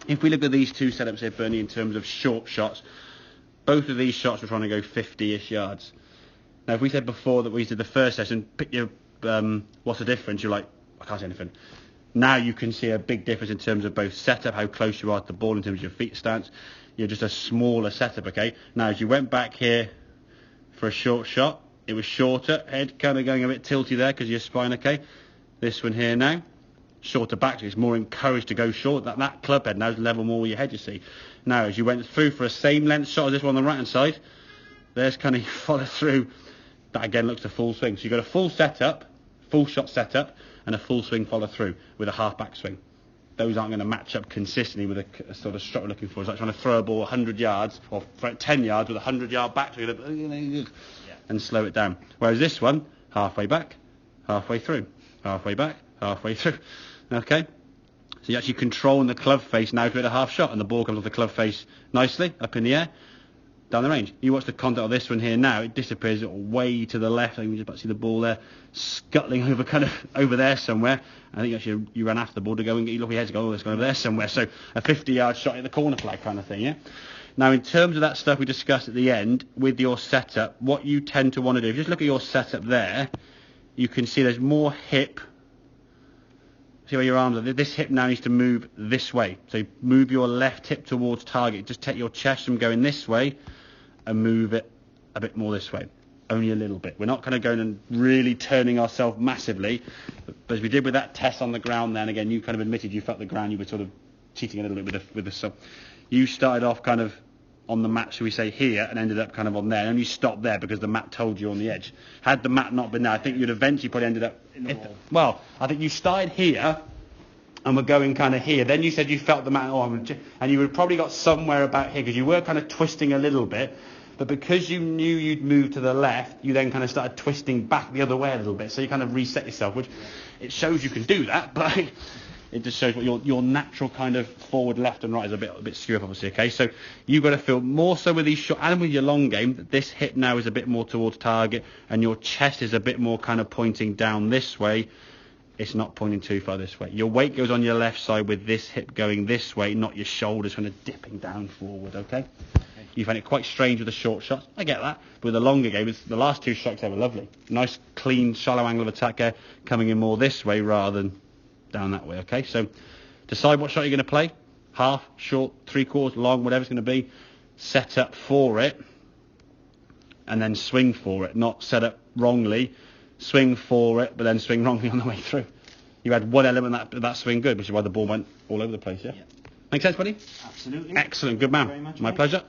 If we look at these two setups here, Bernie, in terms of short shots, both of these shots we're trying to go 50-ish yards. Now, if we said before that we did the first session, pick your, what's the difference? You're like, I can't say anything. Now you can see a big difference in terms of both setup, how close you are to the ball in terms of your feet stance. You're just a smaller setup, okay? Now, as you went back here for a short shot, it was shorter, head kind of going a bit tilty there because of your spine, okay? This one here now, shorter back, so it's more encouraged to go short. That club head now is level more with your head, you see. Now, as you went through for a same length shot as this one on the right-hand side, there's kind of you follow through. That again looks a full swing. So you've got a full setup, full shot setup, and a full swing follow through with a half back swing. Those aren't going to match up consistently with a sort of shot we're looking for. It's like trying to throw a ball 100 yards or 10 yards with a 100-yard back swing and slow it down. Whereas this one, halfway back, halfway through, halfway back, halfway through. Okay? So you're actually controlling the club face now to hit a half shot, and the ball comes off the club face nicely up in the air, down the range. You watch the contact of this one here now, it disappears way to the left. I think we just about to see the ball there scuttling over kind of over there somewhere. I think actually you ran after the ball to go and get your lucky head to go, oh, it's going over there somewhere. So a 50-yard shot at the corner flag kind of thing, yeah? Now, in terms of that stuff we discussed at the end, with your setup, what you tend to want to do, if you just look at your setup there, you can see there's more hip. See where your arms are? This hip now needs to move this way. So move your left hip towards target. Just take your chest from going this way and move it a bit more this way. Only a little bit. We're not kind of going and really turning ourselves massively. But as we did with that test on the ground then, again, you kind of admitted you felt the ground, you were sort of cheating a little bit with the sub. You started off kind of on the mat, shall we say, here, and ended up kind of on there. And only stopped there because the mat told you on the edge. Had the mat not been there, I think you'd eventually probably ended up... Well, I think you started here and were going kind of here. Then you said you felt the mat, and you would probably got somewhere about here because you were kind of twisting a little bit. But because you knew you'd move to the left, you then kind of started twisting back the other way a little bit. So you kind of reset yourself, which it shows you can do that, but it just shows what your natural kind of forward, left and right is a bit skewed up, obviously, okay? So you've got to feel more so with these short, and with your long game, that this hip now is a bit more towards target, and your chest is a bit more kind of pointing down this way. It's not pointing too far this way. Your weight goes on your left side with this hip going this way, not your shoulders kind of dipping down forward, okay? You find it quite strange with the short shots. I get that. But with the longer game, the last two strokes there were lovely. Nice, clean, shallow angle of attack there, coming in more this way rather than down that way, okay? So decide what shot you're going to play. Half, short, three-quarters, long, whatever it's going to be. Set up for it and then swing for it. Not set up wrongly, swing for it, but then swing wrongly on the way through. You had one element of that swing good, which is why the ball went all over the place, yeah? Make sense, buddy? Absolutely. Excellent, good man. Thank you very much, My mate. pleasure.